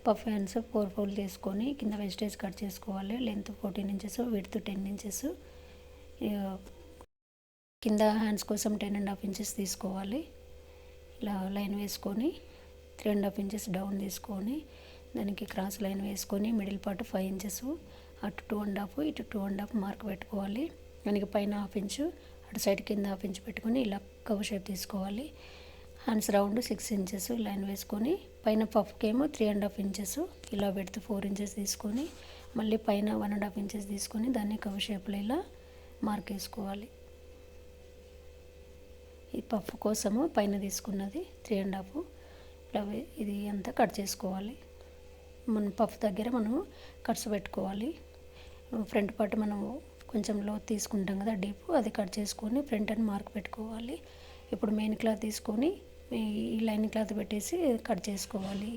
Puff hands 4 fold చేసుకొని కింద wastage cut చేసుకోవాలి. Length 14 inches, width 10 inches. కింద హ్యాండ్స్ కోసం 10.5 ఇంచెస్ తీసుకోవాలి. ఇలా లైన్ వేసుకొని 3.5 ఇంచెస్ డౌన్ తీసుకొని దానికి క్రాస్ లైన్ వేసుకొని మిడిల్ పార్ట్ 5 ఇంచెస్, అటు 2.5 ఇటు 2.5 మార్క్ పెట్టుకోవాలి. దానికి పైన 1/2 ఇంచు, అటు సైడ్ కింద 1/2 ఇంచు పెట్టుకొని ఇలా కవ్ షేప్ తీసుకోవాలి. హ్యాండ్స్ రౌండ్ 6 ఇంచెస్ లైన్ వేసుకొని పైన పఫ్కేమో 3.5 ఇంచెస్, ఇలా విడ్త్ 4 ఇంచెస్ తీసుకొని మళ్ళీ పైన 1.5 ఇంచెస్ తీసుకొని దాన్ని కవ్ షేప్లో ఇలా మార్క్ వేసుకోవాలి. ఈ పఫ్ కోసము పైన తీసుకున్నది 3.5. ఇలా ఇది అంతా కట్ చేసుకోవాలి. మనం పఫ్ దగ్గర మనం కట్స్ పెట్టుకోవాలి. ఫ్రంట్ పార్ట్ మనం కొంచెం లో తీసుకుంటాం కదా డీప్, అది కట్ చేసుకొని ఫ్రంట్ అని మార్క్ పెట్టుకోవాలి. ఇప్పుడు మెయిన్ క్లాత్ తీసుకొని ఈ లైన్ క్లాత్ పెట్టేసి కట్ చేసుకోవాలి.